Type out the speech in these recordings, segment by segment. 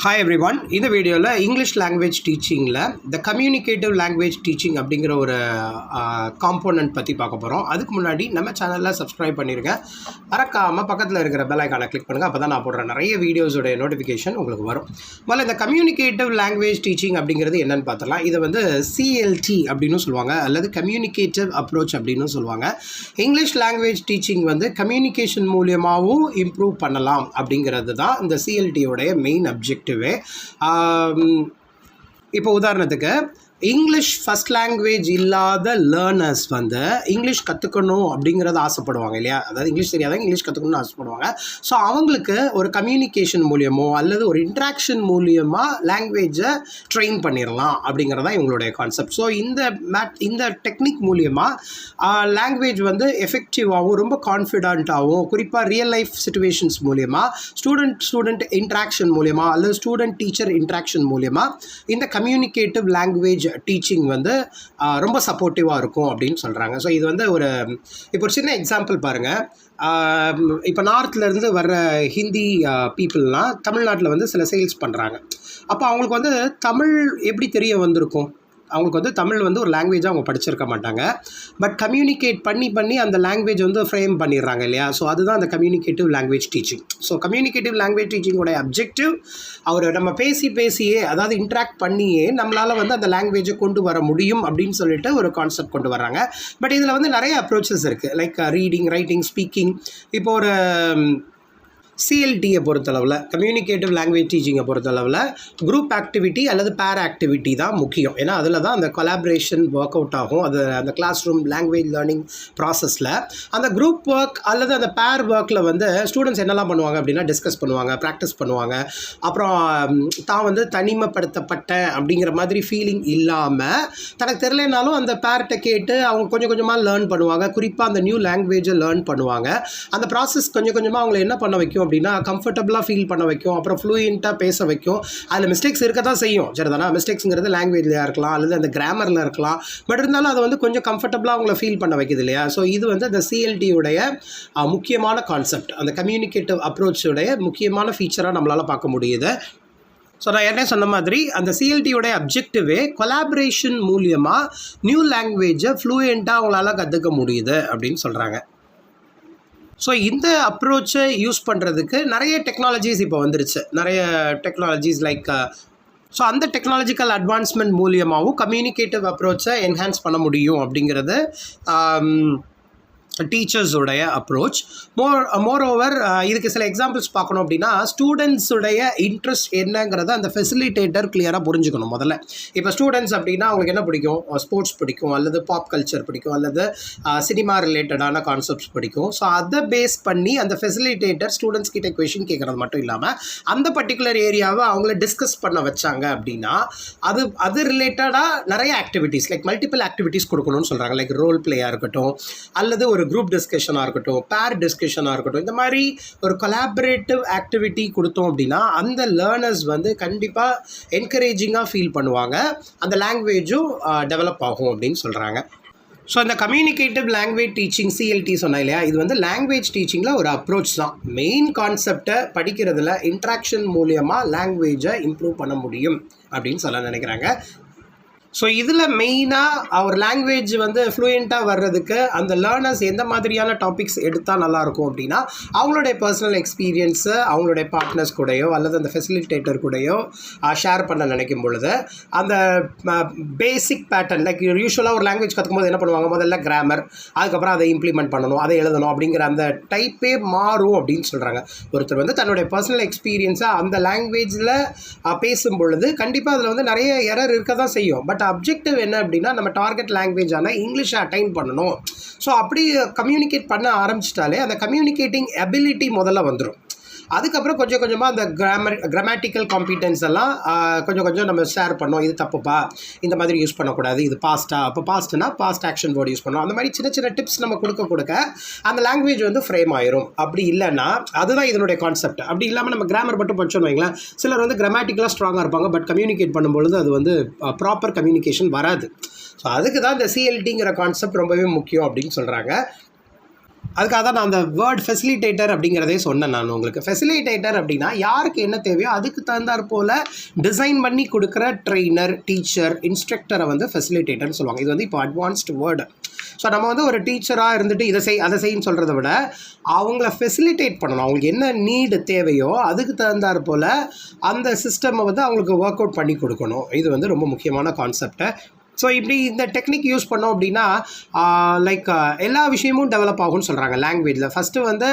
Hi every one. இந்த வீடியோவில் English language டீச்சிங்கில் த communicative language teaching அப்படிங்கிற ஒரு காம்போனன்ட் பற்றி பார்க்க போகிறோம். அதுக்கு முன்னாடி நம்ம சேனலில் சப்ஸ்கிரைப் பண்ணிடுங்க. மறக்காமல் பக்கத்தில் இருக்கிற பெல் ஐக்கானை கிளிக் பண்ணுங்கள். அப்போ தான் நான் போடுற நிறைய வீடியோஸோடைய நோட்டிஃபிகேஷன் உங்களுக்கு வரும். முதல்ல இந்த கம்யூனிகேட்டிவ் லாங்குவேஜ் டீச்சிங் அப்படிங்கிறது என்னென்னு பார்த்தலாம். இதை வந்து சிஎல்டி அப்படின்னு சொல்லுவாங்க, அல்லது கம்யூனிகேட்டிவ் அப்ரோச் அப்படின்னு சொல்லுவாங்க. இங்கிலீஷ் லாங்குவேஜ் டீச்சிங் வந்து கம்யூனிகேஷன் மூலியமாகவும் இம்ப்ரூவ் பண்ணலாம் அப்படிங்கிறது தான் இந்த சிஎல்டியோடைய மெயின் அப்ஜெக்டிவ். இப்போ உதாரணத்துக்கு இங்கிலீஷ் ஃபஸ்ட் லாங்குவேஜ் இல்லாத லேர்னர்ஸ் வந்து இங்கிலீஷ் கற்றுக்கணும் அப்படிங்கிறத ஆசைப்படுவாங்க இல்லையா? அதாவது இங்கிலீஷ் தெரியாதவங்க இங்கிலீஷ் கற்றுக்கணும்னு ஆசைப்படுவாங்க. ஸோ அவங்களுக்கு ஒரு கம்யூனிகேஷன் மூலியமோ அல்லது ஒரு இன்ட்ராக்ஷன் மூலியமாக லாங்குவேஜை ட்ரெயின் பண்ணிடலாம் அப்படிங்கிறதா இவங்களுடைய கான்செப்ட். ஸோ இந்த டெக்னிக் மூலியமாக லாங்குவேஜ் வந்து எஃபெக்டிவாகவும் ரொம்ப கான்ஃபிடென்ட்டாகவும், குறிப்பாக ரியல் லைஃப் சிச்சுவேஷன்ஸ் மூலியமாக, ஸ்டூடெண்ட் இன்ட்ராக்ஷன் மூலியமாக அல்லது ஸ்டூடெண்ட் டீச்சர் இன்ட்ராக்ஷன் மூலியமாக இந்த கம்யூனிகேட்டிவ் லாங்குவேஜ் டீச்சிங் வந்து ரொம்ப சப்போர்ட்டிவாக இருக்கும் அப்படின்னு சொல்கிறாங்க. ஸோ இது வந்து இப்போ ஒரு சின்ன எக்ஸாம்பிள் பாருங்கள். இப்போ நார்த்லேருந்து வர்ற ஹிந்தி பீப்புளெலாம் தமிழ்நாட்டில் வந்து சில சேல்ஸ் பண்ணுறாங்க. அப்போ அவங்களுக்கு வந்து தமிழ் எப்படி தெரிய வந்திருக்கும்? அவங்களுக்கு வந்து தமிழ் வந்து ஒரு லாங்குவேஜாக அவங்க படிச்சிருக்க மாட்டாங்க. பட் கம்யூனிகேட் பண்ணி அந்த லாங்குவேஜ் வந்து ஃப்ரேம் பண்ணிடுறாங்க இல்லையா? ஸோ அதுதான் அந்த communicative language teaching. So communicative language டீச்சிங்கோட அப்ஜெக்டிவ் நம்ம பேசியே, அதாவது இன்ட்ராக்ட் பண்ணியே நம்மளால் வந்து அந்த லாங்குவேஜை கொண்டு வர முடியும் அப்படின்னு சொல்லிட்டு ஒரு கான்செப்ட் கொண்டு வர்றாங்க. பட் இதில் வந்து நிறைய அப்ரோச்சஸ் இருக்குது. Like reading, writing, speaking. இப்போ ஒரு சிஎல்டியை பொறுத்தளவில், கம்யூனிகேட்டிவ் லாங்குவேஜ் டீச்சிங்கை பொறுத்தளவில் குரூப் ஆக்டிவிட்டி அல்லது பேர் ஆக்டிவிட்டி தான் முக்கியம். ஏன்னா அதில் தான் அந்த கொலாபரேஷன் ஒர்க் அவுட் ஆகும். அது அந்த கிளாஸ் ரூம் லாங்குவேஜ் லேர்னிங் ப்ராசஸில் அந்த குரூப் ஒர்க் அல்லது அந்த பேர் ஒர்க்கில் வந்து ஸ்டூடெண்ட்ஸ் என்னெல்லாம் பண்ணுவாங்க அப்படின்னா டிஸ்கஸ் பண்ணுவாங்க, ப்ராக்டிஸ் பண்ணுவாங்க. அப்புறம் தான் வந்து தனிமைப்படுத்தப்பட்ட அப்படிங்கிற மாதிரி ஃபீலிங் இல்லாமல், தனக்கு தெரியலனாலும் அந்த பேர்கிட்ட கேட்டு அவங்க கொஞ்சம் கொஞ்சமாக லேர்ன் பண்ணுவாங்க. குறிப்பாக அந்த நியூ லாங்குவேஜை லேர்ன் பண்ணுவாங்க. அந்த ப்ராசஸ் கொஞ்சம் கொஞ்சமாக அவங்களை என்ன பண்ண வைக்கும் அப்படின்னா கம்ஃபர்டபுளாக ஃபீல் பண்ண வைக்கும். அப்புறம் ஃப்ளூயண்ட்டாக பேச வைக்கும். அதில் மிஸ்டேக்ஸ் இருக்க தான் செய்யும், சரிதானா? மிஸ்டேக்ஸுங்கிறது லாங்குவேஜில் இருக்கலாம் அல்லது அந்த கிராமரில் இருக்கலாம். பட் இருந்தாலும் அதை வந்து கொஞ்சம் கம்ஃபர்டபுளாக அவங்கள ஃபீல் பண்ண வைக்குது இல்லையா? ஸோ இது வந்து அந்த சிஎல்டியுடைய முக்கியமான கான்செப்ட், அந்த கம்யூனிகேட்டிவ் அப்ரோச்சுடைய முக்கியமான ஃபீச்சராக நம்மளால் பார்க்க முடியுது. ஸோ நான் என்ன சொன்ன மாதிரி அந்த சிஎல்டியோடைய அப்ஜெக்டிவே கொலாபரேஷன் மூலியமாக நியூ லாங்குவேஜை ஃப்ளூயண்ட்டாக அவங்களால கற்றுக்க முடியுது அப்படின்னு சொல்கிறாங்க. ஸோ இந்த அப்ரோச்சை யூஸ் பண்ணுறதுக்கு நிறைய டெக்னாலஜிஸ் இப்போ வந்துருச்சு. நிறைய டெக்னாலஜிஸ் லைக் ஸோ அந்த டெக்னாலஜிக்கல் அட்வான்ஸ்மெண்ட் மூலியமாகவும் கம்யூனிகேட்டிவ் அப்ரோச்சை என்ஹான்ஸ் பண்ண முடியும் அப்படிங்கிறது டீச்சர்ஸுடைய அப்ரோச். மோர் ஓவர் இதுக்கு சில எக்ஸாம்பிள்ஸ் பார்க்கணும் அப்படின்னா ஸ்டூடெண்ட்ஸுடைய இன்ட்ரெஸ்ட் என்னங்கிறத அந்த ஃபெசிலிட்டேட்டர் கிளியராக புரிஞ்சுக்கணும். முதல்ல இப்போ ஸ்டூடெண்ட்ஸ் அப்படின்னா அவங்களுக்கு என்ன பிடிக்கும்? ஸ்போர்ட்ஸ் பிடிக்கும், அல்லது பாப் கல்ச்சர் பிடிக்கும், அல்லது சினிமா ரிலேட்டடான கான்செப்ட்ஸ் பிடிக்கும். ஸோ அதை பேஸ் பண்ணி அந்த ஃபெசிலிட்டேட்டர் ஸ்டூடெண்ட்ஸ் கிட்ட கொஷின் கேட்குறது மட்டும் இல்லாமல் அந்த பர்டிகுலர் ஏரியாவை அவங்கள டிஸ்கஸ் பண்ண வச்சாங்க அப்படின்னா அது ரிலேட்டடாக நிறைய ஆக்டிவிட்டீஸ் லைக் மல்டிபிள் ஆக்டிவிட்டீஸ் கொடுக்கணும்னு சொல்கிறாங்க. லைக் ரோல் பிளேயாக இருக்கட்டும், அல்லது ஒரு குரூப் டிஸ்கஷனாக இருக்கட்டும், பேர் டிஸ்கஷனாக இருக்கட்டும். இந்த மாதிரி ஒரு கொலாபரேட்டிவ் ஆக்டிவிட்டி கொடுத்தோம் அப்படின்னா அந்த லேர்னர்ஸ் வந்து கண்டிப்பாக என்கரேஜிங்காக ஃபீல் பண்ணுவாங்க. அந்த லாங்குவேஜும் டெவலப் ஆகும் அப்படின்னு சொல்கிறாங்க. ஸோ இந்த கம்யூனிகேட்டிவ் லாங்குவேஜ் டீச்சிங் சிஎல்டி சொன்னா இல்லையா, இது வந்து லாங்குவேஜ் டீச்சிங்கில் ஒரு அப்ரோச் தான். மெயின் கான்செப்டை படிக்கிறதுல இன்ட்ராக்ஷன் மூலியமாக லாங்குவேஜை இம்ப்ரூவ் பண்ண முடியும் அப்படின்னு சொல்ல நினைக்கிறாங்க. ஸோ இதில் மெயினாக ஒரு லாங்குவேஜ் வந்து ஃப்ளூயண்ட்டாக வர்றதுக்கு அந்த லேர்னர்ஸ் எந்த மாதிரியான டாபிக்ஸ் எடுத்தால் நல்லாயிருக்கும் அப்படின்னா அவங்களுடைய பர்சனல் எக்ஸ்பீரியன்ஸை அவங்களுடைய பார்ட்னர்ஸ் கூடயோ அல்லது அந்த ஃபெசிலிட்டேட்டர் கூடயோ ஷேர் பண்ண நினைக்கும் பொழுது அந்த பேசிக் பேட்டர்ன் லைக் யூஸ்வலாக ஒரு லாங்குவேஜ் கற்றுக்கும் போது என்ன பண்ணுவாங்க? முதல்ல கிராமர், அதுக்கப்புறம் அதை இம்ப்ளிமெண்ட் பண்ணணும், அதை எழுதணும் அப்படிங்கிற அந்த டைப்பே மாறும் அப்படின்னு சொல்கிறாங்க. ஒருத்தர் வந்து தன்னுடைய பர்சனல் எக்ஸ்பீரியன்ஸை அந்த லாங்குவேஜில் பேசும் பொழுது கண்டிப்பாக அதில் வந்து நிறைய எரர் இருக்க தான் செய்யும். பட் அப்ஜெக்டிவ் என்ன அப்படின்னா நம்ம டார்கெட் லாங்குவேஜான இங்கிலீஷை அட்டைன் பண்ணணும். ஸோ அப்படி கம்யூனிகேட் பண்ண ஆரம்பிச்சிட்டாலே அந்த கம்யூனிகேட்டிங் எபிலிட்டி முதல்ல வந்துடும். அதுக்கப்புறம் கொஞ்சம் கொஞ்சமாக அந்த கிராமட்டிக்கல் காம்பிடன்ஸ் எல்லாம் கொஞ்சம் நம்ம ஷேர் பண்ணோம். இது தப்புப்பா, இந்த மாதிரி யூஸ் பண்ணக்கூடாது, இது பாஸ்ட்டாக, அப்போ பாஸ்ட்னா பாஸ்ட் ஆக்ஷன் வேர்டு யூஸ் பண்ணோம். அந்த மாதிரி சின்ன சின்ன டிப்ஸ் நம்ம கொடுக்க அந்த லாங்குவேஜ் வந்து ஃப்ரேம் ஆயிரும். அப்படி இல்லைன்னா அதுதான் இதனுடைய கான்செப்ட். அப்படி இல்லாமல் நம்ம கிராமர் மட்டும் படிச்சோன்னு வைங்களேன், சிலர் வந்து கிராமட்டிக்கலாக ஸ்ட்ராங்காக இருப்பாங்க, பட் கம்யூனிகேட் பண்ணும்பொழுது அது வந்து ப்ராப்பர் கம்யூனிகேஷன் வராது. ஸோ அதுக்கு தான் இந்த சிஎல்டிங்கிற கான்செப்ட் ரொம்பவே முக்கியம் அப்படின்னு சொல்கிறாங்க. அதுக்காக தான் நான் அந்த வேர்ட் ஃபெசிலிட்டேட்டர் அப்படிங்கிறதே சொன்னேன் நான் உங்களுக்கு. ஃபெசிலிட்டேட்டர் அப்படின்னா யாருக்கு என்ன தேவையோ அதுக்கு தகுந்தாற் போல் டிசைன் பண்ணி கொடுக்குற ட்ரெயினர், டீச்சர், இன்ஸ்ட்ரக்டரை வந்து ஃபெசிலிட்டேட்டர்னு சொல்லுவாங்க. இது வந்து இப்போ அட்வான்ஸ்டு வேர்டு. ஸோ நம்ம வந்து ஒரு டீச்சராக இருந்துட்டு இதை செய் அதை செய்யின்னு சொல்கிறத விட அவங்கள ஃபெசிலிட்டேட் பண்ணணும். அவங்களுக்கு என்ன நீடு தேவையோ அதுக்கு தகுந்தாற் போல் அந்த சிஸ்டமை வந்து அவங்களுக்கு ஒர்க் அவுட் பண்ணி கொடுக்கணும். இது வந்து ரொம்ப முக்கியமான கான்செப்டை. ஸோ இப்படி இந்த டெக்னிக் யூஸ் பண்ணோம் அப்படின்னா லைக் எல்லா விஷயமும் டெவலப் ஆகும்னு சொல்கிறாங்க லாங்குவேஜில். ஃபஸ்ட்டு வந்து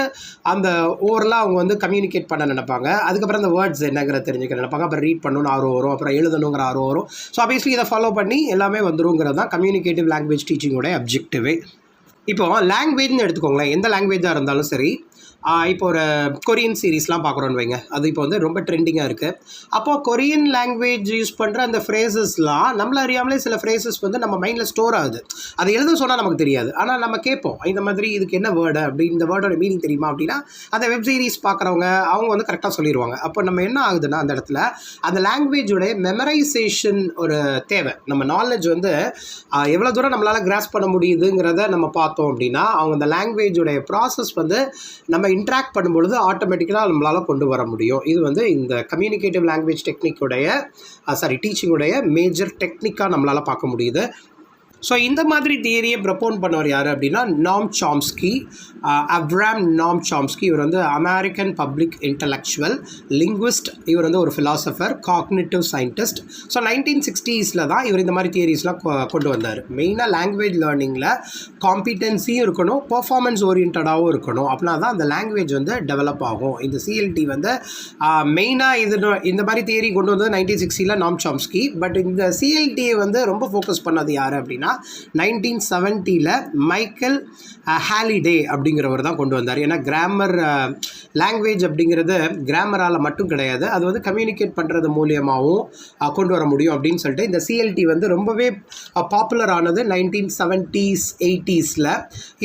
அந்த ஓவரலாக அவங்க வந்து கம்யூனிகேட் பண்ண நினைப்பாங்க. அதுக்கப்புறம் அந்த வேர்ட்ஸ் என்னங்கிறத தெரிஞ்சுக்க நினைப்பாங்க. அப்புறம் ரீட் பண்ணணும்னு ஆர்வம் வரும், அப்புறம் எழுதணுங்கிற ஆர்வம் வரும். ஸோ ஆப்வியஸ்லி இதை ஃபாலோ பண்ணி எல்லாமே வந்துருங்கிறது தான் கம்யூனிகேட்டிவ் லாங்குவேஜ் டீச்சிங்கோட அப்ஜெக்டிவே. இப்போது லாங்குவேஜ்னு எடுத்துக்கோங்களேன், எந்த லாங்குவேஜாக இருந்தாலும் சரி. இப்போ ஒரு கொரியன் சீரீஸ்லாம் பார்க்குறோன்னு வைங்க, அது இப்போ வந்து ரொம்ப ட்ரெண்டிங்காக இருக்குது. அப்போது கொரியன் லாங்குவேஜ் யூஸ் பண்ணுற அந்த ஃப்ரேசஸ்லாம் நம்மள அறியாமலே சில ஃப்ரேசஸ் வந்து நம்ம மைண்டில் ஸ்டோர் ஆகுது. அது எழுத சொன்னால் நமக்கு தெரியாது, ஆனால் நம்ம கேட்போம் இந்த மாதிரி இதுக்கு என்ன வேர்டு அப்படி, இந்த வேர்டோட மீனிங் தெரியுமா அப்படின்னா அந்த வெப் சீரிஸ் பார்க்குறவங்க அவங்க வந்து கரெக்டாக சொல்லிடுவாங்க. அப்போ நம்ம என்ன ஆகுதுன்னா அந்த இடத்துல அந்த லாங்குவேஜோடைய மெமரைசேஷன் ஒரு தேவை. நம்ம நாலேஜ் வந்து எவ்வளோ தூரம் நம்மளால் கிராஸ் பண்ண முடியுதுங்கிறத நம்ம பார்த்தோம் அப்படின்னா அவங்க அந்த லாங்குவேஜோடைய ப்ராசஸ் வந்து நம்ம இன்ட்ராக்ட் பண்ணும்பொழுது ஆட்டோமேட்டிக்கலாக நம்மளால் கொண்டு வர முடியும். இது வந்து இந்த கம்யூனிகேட்டிவ் லாங்குவேஜ் டெக்னிக்குடைய டீச்சிங்குடைய மேஜர் டெக்னிக்காக நம்மளால் பார்க்க முடியுது. ஸோ இந்த மாதிரி தியரியை ப்ரப்போன் பண்ணவர் யார் அப்படின்னா நாம் சாம்ஸ்கி, அப்ராம் நாம் சாம்ஸ்கி. இவர் வந்து அமெரிக்கன் பப்ளிக் இன்டலெக்சுவல், லிங்குவிஸ்ட். இவர் வந்து ஒரு philosopher, cognitive scientist. So 1960s தான் இவர் இந்த மாதிரி தியரிஸ்லாம் கொண்டு வந்தார். மெயினாக லாங்குவேஜ் லேர்னிங்கில் காம்பிடென்சியும் இருக்கணும், பர்ஃபார்மன்ஸ் ஓரியன்டாகவும் இருக்கணும். அப்படின்னா தான் அந்த லாங்குவேஜ் வந்து டெவலப் ஆகும். இந்த சிஎல்டி வந்து மெயினாக இந்த மாதிரி தியரி கொண்டு வந்தது 1960 நாம் சாம்ஸ்கி. பட் இந்த சிஎல்டியை வந்து ரொம்ப ஃபோக்கஸ் பண்ணது யார் அப்படின்னா 1970 மைக்கேல் ஹாலிடே அப்படிங்கிறவர் தான் கொண்டு வந்தார். ஏன்னா கிராமர் லாங்குவேஜ் அப்படிங்கிறது கிராமரால் மட்டும் கிடையாது, அது வந்து கம்யூனிகேட் பண்ணுறது மூலியமாகவும் கொண்டு வர முடியும் அப்படின்னு சொல்லிட்டு இந்த சிஎல்டி வந்து ரொம்பவே பாப்புலர் ஆனது 1970s 80s.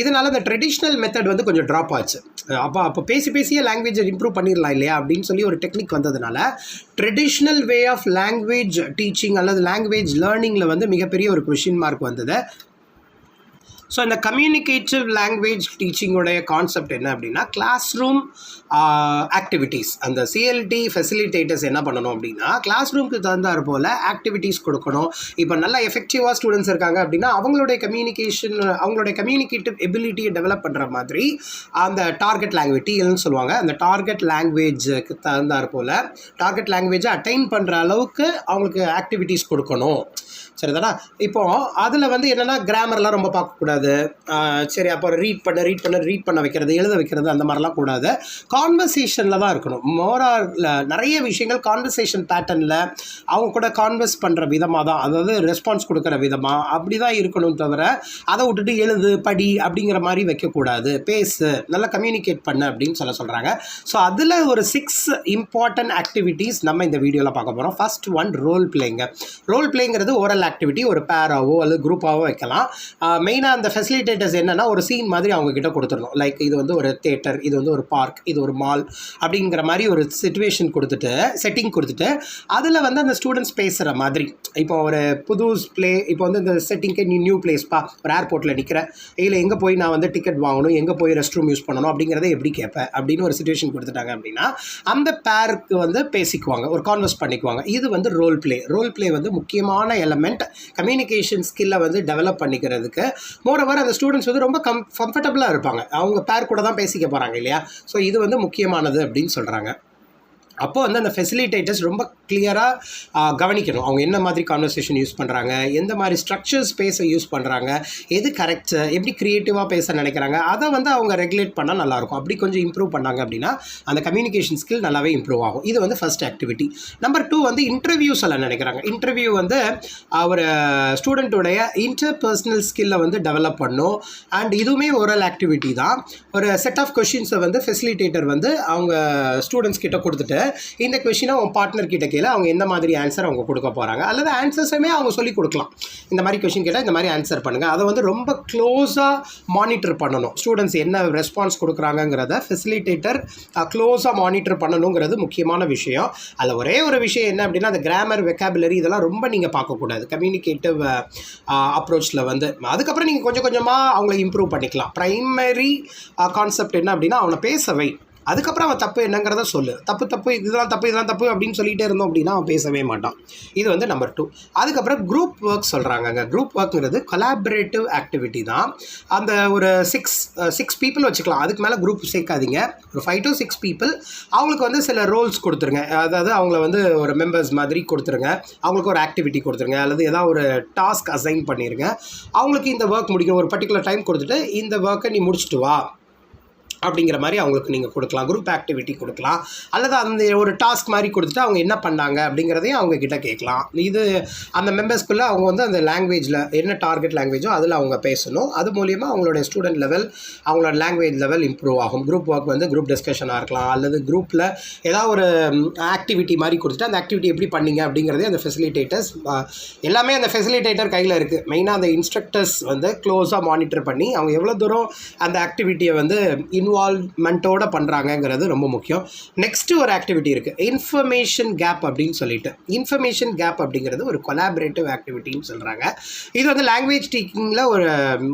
இதனால் இந்த ட்ரெடிஷ்னல் மெத்தட் வந்து கொஞ்சம் ட்ராப் ஆச்சு. அப்போ பேசியே லாங்குவேஜை இம்ப்ரூவ் பண்ணிடலாம் இல்லையா அப்படின்னு சொல்லி ஒரு டெக்னிக் வந்ததுனால traditional way of language teaching அல்லது லாங்குவேஜ் லேர்னிங்கில் வந்து மிகப்பெரிய ஒரு கொஷின் மார்க் வந்தது. ஸோ இந்த கம்யூனிகேட்டிவ் லாங்குவேஜ் டீச்சிங்கோடைய கான்செப்ட் என்ன அப்படின்னா கிளாஸ் ரூம் ஆக்டிவிட்டீஸ். அந்த சிஎல்டி ஃபெசிலிட்டேட்டர்ஸ் என்ன பண்ணணும் அப்படின்னா கிளாஸ் ரூமுக்கு தகுந்தாற் போல் ஆக்டிவிட்டீஸ் கொடுக்கணும். இப்போ நல்லா எஃபெக்டிவாக ஸ்டூடெண்ட்ஸ் இருக்காங்க அப்படின்னா அவங்களுடைய கம்யூனிகேட்டிவ் எபிலிட்டியை டெவலப் பண்ணுற மாதிரி அந்த டார்கெட் லாங்குவேஜ் டிஎல்னு சொல்லுவாங்க, அந்த டார்கெட் லாங்குவேஜுக்கு தகுந்தாற் போல் டார்கெட் லாங்குவேஜை அட்டைன் பண்ணுற அளவுக்கு அவங்களுக்கு ஆக்டிவிட்டீஸ் கொடுக்கணும். சரிதானா? இப்போது அதில் வந்து என்னென்னா கிராமர்லாம் ரொம்ப பார்க்கக்கூடாது. சரி, அப்போ ரீட் பண்ண வைக்கிறது, எழுத வைக்கிறது அந்த மாதிரிலாம் கூடாது. கான்வர்சேஷனில் தான் இருக்கணும். நிறைய விஷயங்கள் கான்வர்சேஷன் பேட்டர்னில் அவங்க கூட கான்வர்ஸ் பண்ணுற விதமாக தான், அதாவது ரெஸ்பான்ஸ் கொடுக்குற விதமாக அப்படி தான் இருக்கணும். தவிர அதை விட்டுட்டு எழுது படி அப்படிங்கிற மாதிரி வைக்கக்கூடாது. பேசு, நல்லா கம்யூனிகேட் பண்ணு அப்படின்னு சொல்கிறாங்க. ஸோ அதில் ஒரு 6 இம்பார்ட்டன்ட் ஆக்டிவிட்டீஸ் நம்ம இந்த வீடியோவில் பார்க்க போகிறோம். First one role playing. Role பிளேங்கிறது ஓரல் ஆக்டிவிட்டி, ஒரு பேராவோ அல்லது குரூப்பாவோ வைக்கலாம். மெயினாக அந்த ஃபெசிலிட்டேட்டர்ஸ் என்னென்னா ஒரு சீன் மாதிரி அவங்க கிட்ட கொடுத்துடணும். லைக் இது வந்து ஒரு தியேட்டர், இது வந்து ஒரு பார்க், இது ஒரு மால் அப்படிங்கிற மாதிரி ஒரு செட்டிங் கொடுத்துட்டு அதில் வந்து அந்த ஸ்டூடெண்ட்ஸ் பேசுகிற மாதிரி. இப்போ ஒரு புது இப்போ வந்து இந்த செட்டிங்க்கு நியூ பிளேஸ்ப்பா, ஒரு ஏர்போர்ட்டில் நிற்கிற, இல்லை எங்கே போய் நான் வந்து டிக்கெட் வாங்கணும், எங்கே போய் ரெஸ்ட் ரூம் யூஸ் பண்ணணும் அப்படிங்கிறத எப்படி கேட்பேன் அப்படின்னு ஒரு சிச்சுவேஷன் கொடுத்துட்டாங்க அப்படின்னா அந்த பேருக்கு வந்து பேசிக்குவாங்க, ஒரு கான்வர்ஸ் பண்ணிக்குவாங்க. இது வந்து ரோல் பிளே வந்து முக்கியமான எலமெண்ட் கம்யூனிகேஷன் ஸ்கில்லை வந்து டெவலப் பண்ணிக்கிறதுக்கு. மோரோவர் அந்த ஸ்டூடெண்ட்ஸ் வந்து ரொம்ப கம்ஃபர்டபுளாக இருப்பாங்க, அவங்க பேர் கூட தான் பேசிக்க போகிறாங்க இல்லையா. ஸோ இது வந்து முக்கியமானது அப்படின்னு சொல்கிறாங்க. அப்போது வந்து அந்த ஃபெசிலிட்டேட்டர்ஸ் ரொம்ப கிளியராக கவனிக்கணும். அவங்க என்ன மாதிரி கான்வர்சேஷன் யூஸ் பண்ணுறாங்க, எந்த மாதிரி ஸ்ட்ரக்சர்ஸ் பேச யூஸ் பண்ணுறாங்க, எது கரெக்டு, எப்படி க்ரியேட்டிவாக பேச நினைக்கிறாங்க, அதை வந்து அவங்க ரெகுலேட் பண்ணால் நல்லாயிருக்கும். அப்படி கொஞ்சம் இம்ப்ரூவ் பண்ணாங்க அப்படின்னா அந்த கம்யூனிகேஷன் ஸ்கில் நல்லாவே இம்ப்ரூவ் ஆகும். இது வந்து ஃபஸ்ட் ஆக்டிவிட்டி. நம்பர் 2 வந்து இன்டர்வியூஸ் எல்லாம் நினைக்கிறாங்க. இன்டர்வியூ வந்து ஒரு ஸ்டூடெண்ட்டோடைய இன்டர்பர்சனல் ஸ்கில்லை வந்து டெவலப் பண்ணும். அண்ட் இதுவுமே ஓரல் ஆக்டிவிட்டி தான். ஒரு செட் ஆஃப் கொஷின்ஸை வந்து ஃபெசிலிட்டேட்டர் வந்து அவங்க ஸ்டூடெண்ட்ஸ் கிட்ட கொடுத்துட்டு இந்த கொஷினை உன் பார்ட்னர் கிட்ட கேளு, அவங்க எந்த மாதிரி ஆன்சர் அவங்க கொடுக்க போகிறாங்க, அல்லது ஆன்சர்ஸுமே அவங்க சொல்லி கொடுக்கலாம். இந்த மாதிரி கொஷின் கேட்டால் இந்த மாதிரி ஆன்சர் பண்ணுங்கள். அதை வந்து ரொம்ப க்ளோஸாக மானிட்டர் பண்ணணும். ஸ்டூடெண்ட்ஸ் என்ன ரெஸ்பான்ஸ் கொடுக்குறாங்கங்கிறத ஃபெசிலிட்டேட்டர் க்ளோஸாக மானிட்டர் பண்ணணுங்கிறது முக்கியமான விஷயம். அதில் ஒரே ஒரு விஷயம் என்ன அப்படின்னா, அந்த கிராமர், வெக்காபுலரி இதெல்லாம் ரொம்ப நீங்கள் பார்க்கக்கூடாது கம்யூனிகேட்டிவ் அப்ரோச்சில் வந்து. அதுக்கப்புறம் நீங்கள் கொஞ்சம் கொஞ்சமாக அவங்கள இம்ப்ரூவ் பண்ணிக்கலாம். ப்ரைமரி கான்செப்ட் என்ன அப்படின்னா, அவனை பேசவை, அதுக்கப்புறம் அவன் தப்பு என்னங்கிறத சொல்லு. தப்பு இதெல்லாம் தப்பு அப்படின்னு சொல்லிகிட்டே இருந்தோம் அப்படின்னா அவன் பேசவே மாட்டான். இது வந்து நம்பர் 2. அதுக்கப்புறம் குரூப் ஒர்க் சொல்கிறாங்க. குரூப் ஒர்க்குங்கிறது கொலாபரேட்டிவ் ஆக்டிவிட்டி தான். அந்த ஒரு 6 பீப்புள் வச்சுக்கலாம், அதுக்கு மேலே குரூப் சேர்க்காதீங்க. ஒரு 5 to 6 பீப்புள் அவங்களுக்கு வந்து சில ரோல்ஸ் கொடுத்துருங்க. அதாவது அவங்கள வந்து ஒரு மெம்பர்ஸ் மாதிரி கொடுத்துருங்க, அவங்களுக்கு ஒரு ஆக்டிவிட்டி கொடுத்துருங்க, அல்லது ஏதாவது ஒரு டாஸ்க் அசைன் பண்ணிடுங்க. அவங்களுக்கு இந்த ஒர்க் முடிக்கணும், ஒரு பர்டிகுலர் டைம் கொடுத்துட்டு இந்த ஒர்க்கை நீ முடிச்சுட்டு வா அப்படிங்கிற மாதிரி அவங்களுக்கு நீங்கள் கொடுக்கலாம். குரூப் ஆக்டிவிட்டி கொடுக்கலாம், அல்லது அந்த ஒரு டாஸ்க் மாதிரி கொடுத்துட்டு அவங்க என்ன பண்ணாங்க அப்படிங்கிறதையும் அவங்கக்கிட்ட கேட்கலாம். இது அந்த மெம்பர்ஸ்குள்ளே அவங்க வந்து அந்த லாங்குவேஜில் என்ன டார்கெட் லாங்குவேஜோ அதில் அவங்க பேசணும். அது மூலிமா அவங்களோட ஸ்டூடெண்ட் லெவல், அவங்களோட லாங்குவேஜ் லெவல் இம்ப்ரூவ் ஆகும். குரூப் ஒர்க் வந்து குரூப் டிஸ்கஷனாக இருக்கலாம், அல்லது குரூப்பில் ஏதாவது ஒரு ஆக்டிவிட்டி மாதிரி கொடுத்துட்டு அந்த ஆக்டிவிட்டி எப்படி பண்ணீங்க அப்படிங்கிறதே அந்த ஃபெசிலிட்டேட்டர்ஸ் எல்லாமே அந்த ஃபெசிலிட்டேட்டர் கையில் இருக்குது. மெயினாக அந்த இன்ஸ்ட்ரக்டர்ஸ் வந்து க்ளோஸாக மானிட்டர் பண்ணி அவங்க எவ்வளோ தூரம் அந்த ஆக்டிவிட்டியை வந்து இன்வால்வ்மெண்ட்டோட பண்ணுறாங்கங்கிறது ரொம்ப முக்கியம். நெக்ஸ்ட்டு ஒரு ஆக்டிவிட்டி இருக்குது, இன்ஃபர்மேஷன் கேப் அப்படின்னு சொல்லிட்டு. இன்ஃபர்மேஷன் கேப் அப்படிங்கிறது ஒரு கொலாபரேட்டிவ் ஆக்டிவிட்டின்னு சொல்கிறாங்க. இது வந்து லாங்குவேஜ் டீச்சிங்கில் ஒரு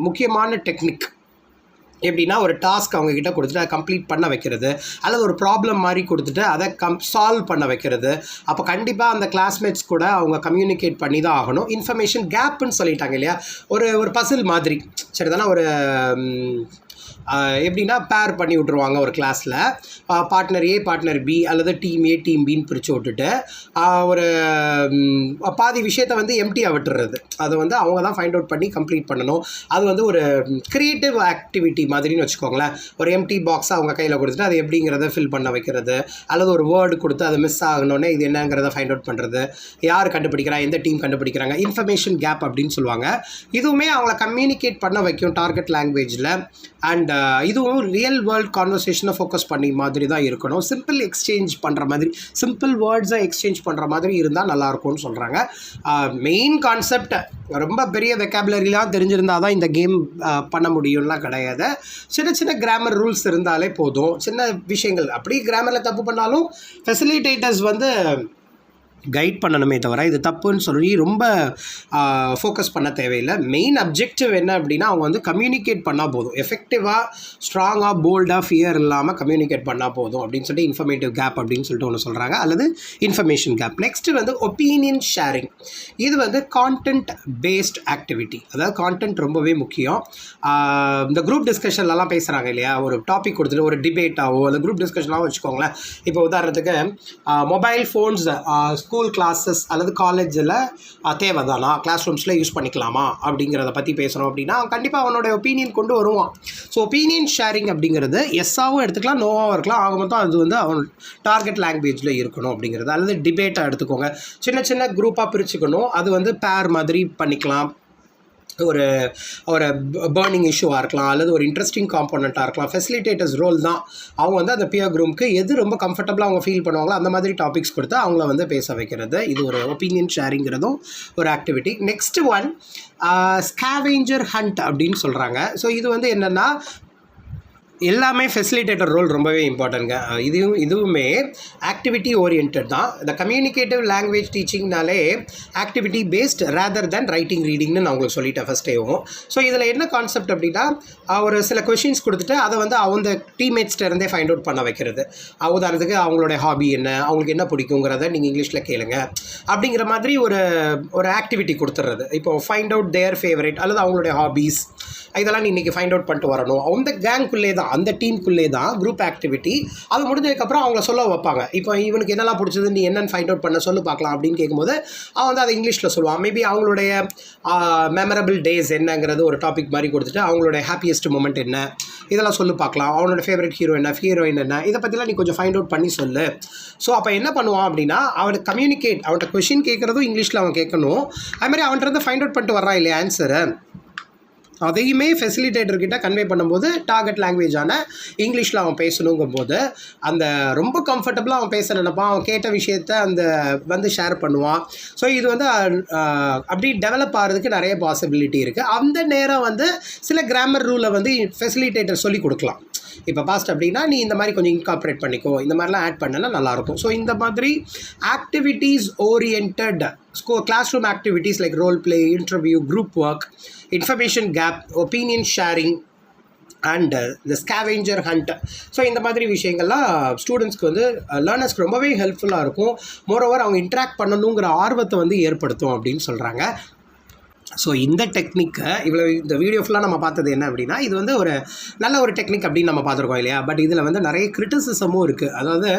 முக்கியமான டெக்னிக். எப்படின்னா, ஒரு டாஸ்க் அவங்கக்கிட்ட கொடுத்துட்டு அதை கம்ப்ளீட் பண்ண வைக்கிறது, அல்லது ஒரு ப்ராப்ளம் மாதிரி கொடுத்துட்டு அதை சால்வ் பண்ண வைக்கிறது. அப்போ கண்டிப்பாக அந்த கிளாஸ்மேட்ஸ் கூட அவங்க கம்யூனிகேட் பண்ணி தான் ஆகணும். இன்ஃபர்மேஷன் கேப்புன்னு சொல்லிட்டாங்க இல்லையா, ஒரு பசில் மாதிரி சரிதானே. ஒரு எப்படின்னா பேர் பண்ணி விட்ருவாங்க ஒரு கிளாஸில், பார்ட்னர் ஏ பார்ட்னர் பி அல்லது டீம் ஏ டீம் பின்னு பிரித்து விட்டுட்டு ஒரு பாதி விஷயத்தை வந்து எம்டியாக விட்டுறது. அதை வந்து அவங்க தான் ஃபைண்ட் அவுட் பண்ணி கம்ப்ளீட் பண்ணணும். அது வந்து ஒரு க்ரியேட்டிவ் ஆக்டிவிட்டி மாதிரின்னு வச்சுக்கோங்களேன். ஒரு எம்டி பாக்ஸை அவங்க கையில் கொடுத்துட்டு அது எப்படிங்கிறத ஃபில் பண்ண வைக்கிறது, அல்லது ஒரு வேர்டு கொடுத்து அது மிஸ் ஆகணுன்னே இது என்னங்கிறத ஃபைண்ட் அவுட் பண்ணுறது, யார் கண்டுபிடிக்கிறா, எந்த டீம் கண்டுபிடிக்கிறாங்க. இன்ஃபர்மேஷன் கேப் அப்படின்னு சொல்லுவாங்க. இதுவுமே அவங்கள கம்யூனிகேட் பண்ண வைக்கும் டார்கெட் லாங்குவேஜில். அண்ட் இதுவும் ரியல் வேர்ல்ட் கான்வர்சேஷனை ஃபோக்கஸ் பண்ணி மாதிரி தான் இருக்கணும். சிம்பிள் எக்ஸ்சேஞ்ச் பண்ணுற மாதிரி, சிம்பிள் வேர்ட்ஸை எக்ஸ்சேஞ்ச் பண்ணுற மாதிரி இருந்தால் நல்லாயிருக்கும்னு சொல்கிறாங்க. மெயின் கான்செப்ட் ரொம்ப பெரிய வெக்காபுலரிலாம் தெரிஞ்சிருந்தால் தான் இந்த கேம் பண்ண முடியும்லாம் கிடையாது. சின்ன சின்ன கிராமர் ரூல்ஸ் இருந்தாலே போதும். சின்ன விஷயங்கள் அப்படி கிராமரில் தப்பு பண்ணாலும் ஃபெசிலிட்டேட்டர்ஸ் வந்து கைட் பண்ணணுமே தவிர இது தப்புன்னு சொல்லி ரொம்ப ஃபோக்கஸ் பண்ண தேவையில்லை. மெயின் அப்ஜெக்டிவ் என்ன அப்படின்னா, அவங்க வந்து கம்யூனிகேட் பண்ணால் போதும். எஃபெக்டிவாக, ஸ்ட்ராங்காக, போல்டாக, ஃபியர் இல்லாமல் கம்யூனிகேட் பண்ணால் போதும் அப்படின்னு சொல்லிட்டு இன்ஃபர்மேட்டிவ் கேப் அப்படின்னு சொல்லிட்டு ஒன்று சொல்கிறாங்க, அல்லது இன்ஃபர்மேஷன் கேப். நெக்ஸ்ட்டு வந்து ஒப்பீனியன் ஷேரிங். இது வந்து கான்டென்ட் பேஸ்ட் ஆக்டிவிட்டி. அதாவது கான்டென்ட் ரொம்பவே முக்கியம். இந்த குரூப் டிஸ்கஷன்லலாம் பேசுகிறாங்க இல்லையா, ஒரு டாபிக் கொடுத்துட்டு ஒரு டிபேட்டாவோ அந்த குரூப் டிஸ்கஷனாகவும் வச்சுக்கோங்களேன். இப்போ உதாரணத்துக்கு மொபைல் ஃபோன்ஸ் ஸ்கூல் கிளாஸஸ் அல்லது காலேஜில் தேவைதானா, கிளாஸ் ரூம்ஸில் யூஸ் பண்ணிக்கலாமா அப்படிங்கிறத பற்றி பேசுகிறோம் அப்படின்னா கண்டிப்பாக அவனோட ஒப்பீனியன் கொண்டு வருவான். ஸோ ஒப்பீனியன் ஷேரிங் அப்படிங்கிறது எஸ்ஸாகவும் எடுத்துக்கலாம், நோவாகவும் இருக்கலாம். ஆக மொத்தம் அது வந்து அவன் டார்கெட் லாங்குவேஜில் இருக்கணும் அப்படிங்கிறது. அல்லது டிபேட்டாக எடுத்துக்கோங்க, சின்ன சின்ன குரூப்பாக பிரிச்சுக்கணும். அது வந்து பேர் மாதிரி பண்ணிக்கலாம். ஒரு பர்னிங் இஷ்யூவாக இருக்கலாம், அல்லது ஒரு இன்ட்ரெஸ்டிங் காம்போனண்ட்டாக இருக்கலாம். ஃபெசிலிட்டேட்டர்ஸ் ரோல் தான். அவங்க வந்து அந்த பியர் குரூப்புக்கு எது ரொம்ப கம்ஃபர்டபுளாக அவங்க ஃபீல் பண்ணுவாங்களோ அந்த மாதிரி டாபிக்ஸ் கொடுத்து அவங்கள வந்து பேச வைக்கிறது. இது ஒரு ஒப்பீனியன் ஷேரிங்கிறதும் ஒரு activity. Next one scavenger hunt அப்படின்னு சொல்கிறாங்க. ஸோ இது வந்து என்னென்னா, எல்லாமே ஃபெசிலிட்டேட்டர் ரோல் ரொம்பவே இம்பார்ட்டன்ங்க. இதுவுமே ஆக்டிவிட்டி ஓரியன்ட் தான். இந்த கம்யூனிகேட்டிவ் லாங்குவேஜ் டீச்சிங்னாலே activity based rather than writing ரீடிங்னு நான் உங்களுக்கு சொல்லிட்டேன் ஃபஸ்ட்டேவும். ஸோ இதில் என்ன கான்செப்ட் அப்படின்னா, ஒரு சில கொஷின்ஸ் கொடுத்துட்டு அதை வந்து அவங்க டீம்மேட்ஸ்கிட்ட இருந்தே ஃபைண்ட் அவுட் பண்ண வைக்கிறது. உதாரணத்துக்கு அவங்களுடைய ஹாபி என்ன, அவங்களுக்கு என்ன பிடிக்குங்கிறத நீங்கள் இங்கிலீஷில் கேளுங்க அப்படிங்கிற மாதிரி ஒரு ஆக்டிவிட்டி கொடுத்துட்றது. இப்போது ஃபைண்ட் அவுட் தேர் ஃபேவரேட் அல்லது அவங்களுடைய ஹாபீஸ், இதெல்லாம் நீ இன்றைக்கி ஃபைண்ட் அவுட் பண்ணிட்டு வரணும். அந்த கேங்குள்ளே தான், அந்த டீமுக்குள்ளே தான் குரூப் ஆக்டிவிட்டி. அது முடிஞ்சதுக்கப்புறம் அவங்கள சொல்ல வைப்பாங்க. இப்போ இவனுக்கு என்னெல்லாம் பிடிச்சது, நீ என்னென்னு ஃபைண்ட் அவுட் பண்ண சொல்லு பார்க்கலாம் அப்படின்னு கேட்கும்போது அவன் வந்து அதை இங்கிலீஷில் சொல்லுவான். மேபி அவங்களுடைய மெமரபிள் டேஸ் என்னங்கிறது ஒரு டாபிக் மாதிரி கொடுத்துட்டு அவங்களுடைய ஹாப்பியஸ்ட் மூமெண்ட் என்ன இதெல்லாம் சொல்லு பார்க்கலாம். அவனோட ஃபேவரட் ஹீரோ என்ன, ஹீரோயின் என்ன, இதை பற்றிலாம் நீ கொஞ்சம் ஃபைண்ட் அவுட் பண்ணி சொல்லு. ஸோ அப்போ என்ன பண்ணுவான் அப்படின்னா, அவனுக்கு கம்யூனிகேட், அவன்கிட்ட கொஷின் கேட்குறதும் இங்கிலீஷில் அவன் கேட்கணும். அதுமாதிரி அவன்கிட்ட இருந்து ஃபைண்ட் அவுட் பண்ணிட்டு வர்றான் இல்லையா ஆன்சரை, அதையுமே ஃபெசிலிட்டேட்டர் கிட்ட கன்வே பண்ணும்போது டார்கெட் லாங்குவேஜான இங்கிலீஷில் அவன் பேசணுங்கும் போது அந்த ரொம்ப கம்ஃபர்டபுளாக அவன் பேச நினைப்பான், அவன் கேட்ட விஷயத்த அந்த வந்து ஷேர் பண்ணுவான். ஸோ இது வந்து அப்படி டெவலப் ஆகிறதுக்கு நிறைய பாசிபிலிட்டி இருக்குது. அந்த நேரம் வந்து சில கிராமர் ரூலை வந்து ஃபெசிலிட்டேட்டர் சொல்லி கொடுக்கலாம். இப்போ பாஸ்ட் அப்படின்னா நீ இந்த மாதிரி கொஞ்சம் இன்கார்பரேட் பண்ணிக்கோ, இந்த மாதிரிலாம் ஆட் பண்ணனா நல்லாயிருக்கும். ஸோ இந்த மாதிரி activities orient classroom activities like role play, interview, group work, information gap, opinion sharing and இந்த ஸ்கேவெஞ்சர் ஹண்ட். ஸோ இந்த மாதிரி விஷயங்கள்லாம் ஸ்டூடெண்ட்ஸ்க்கு வந்து லேர்னர்ஸ்க்கு ரொம்பவே ஹெல்ப்ஃபுல்லாக இருக்கும். மோரோவர் அவங்க இன்ட்ராக்ட் பண்ணணுங்கிற ஆர்வத்தை வந்து ஏற்படுத்தும் அப்படின்னு சொல்கிறாங்க. ஸோ இந்த டெக்னிக்கை இந்த வீடியோ ஃபுல்லாக நம்ம பார்த்தது என்ன அப்படின்னா, இது வந்து ஒரு நல்ல ஒரு டெக்னிக் அப்படின்னு நம்ம பார்த்துருக்கோம் இல்லையா. பட் இதில் வந்து நிறைய கிரிட்டிசிசமும் இருக்குது. அதாவது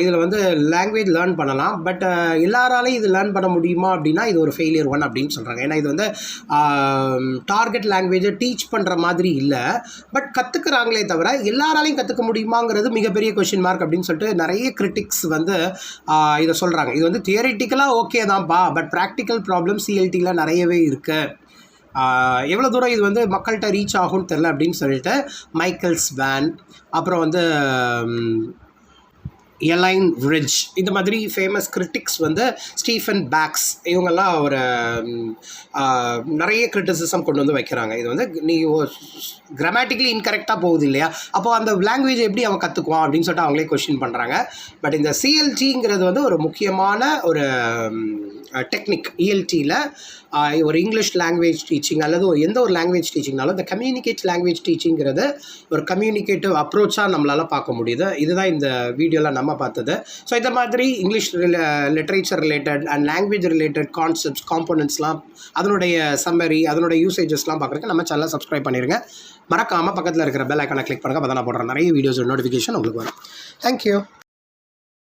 இதில் வந்து லாங்குவேஜ் லேர்ன் பண்ணலாம், பட் எல்லாராலையும் இது லேர்ன் பண்ண முடியுமா அப்படின்னா இது ஒரு ஃபெயிலியர் ஒன் அப்படின்னு சொல்கிறாங்க. ஏன்னா இது வந்து டார்கெட் லாங்குவேஜை டீச் பண்ணுற மாதிரி இல்லை, பட் கற்றுக்குறாங்களே தவிர எல்லாராலையும் கற்றுக்க முடியுமாங்கிறது மிகப்பெரிய கொஷின் மார்க் அப்படின்னு சொல்லிட்டு நிறைய கிரிட்டிக்ஸ் வந்து இதை சொல்கிறாங்க. இது வந்து தியரிட்டிக்கலாக ஓகே தான்ப்பா, பட் ப்ராக்டிக்கல் ப்ராப்ளம் சிஎல்டியில் நிறையவே இருக்குது. எவ்வளோ தூரம் இது வந்து மக்கள்கிட்ட ரீச் ஆகும்னு தெரில அப்படின்னு சொல்லிட்டு மைக்கேல் ஸ்வான், அப்புறம் வந்து எலைன் ரிட்ஜ், இந்த மாதிரி ஃபேமஸ் கிரிட்டிக்ஸ் வந்து ஸ்டீஃபன் பேக்ஸ், இவங்கெல்லாம் ஒரு நிறைய கிரிட்டிசிசம் கொண்டு வந்து வைக்கிறாங்க. இது வந்து நீ கிராமட்டிக்கலி இன்கரெக்டாக போகுது இல்லையா, அப்போ அந்த லாங்குவேஜ் எப்படி அவன் கற்றுக்குவான் அப்படின்னு சொல்லிட்டு அவங்களே கொஸ்டின் பண்ணுறாங்க. பட் இந்த சிஎல்டிங்கிறது வந்து ஒரு முக்கியமான ஒரு டெக்னிக். இஎல்டியில் ஒரு இங்கிலீஷ் லாங்குவேஜ் டீச்சிங் அல்லது எந்த ஒரு லாங்குவேஜ் டீச்சிங்னாலும் இந்த கம்யூனிகேட் லாங்குவேஜ் டீச்சிங்கிறது ஒரு கம்யூனிகேட்டிவ் அப்ரோச்சாக நம்மளால் பார்க்க முடியுது. இதுதான் இந்த வீடியோவில் நம்ம பார்த்தது. ஸோ இந்த மாதிரி English literature related and language related concepts, காம்போனன்ட்ஸ்லாம், அதனுடைய சம்மரி, அதனுடைய யூசேஜஸ்லாம் பார்க்குறதுக்கு நம்ம சேனலை சப்ஸ்கிரைப் பண்ணிடுங்க. மறக்காமல் பக்கத்தில் இருக்கிற பெல் ஐக்கானை கிளிக் பண்ணுங்கள். அப்போ தான் நான் போடுற நிறைய வீடியோஸ் நோட்டிஃபிகேஷன் உங்களுக்கு வரும். தேங்க்யூ.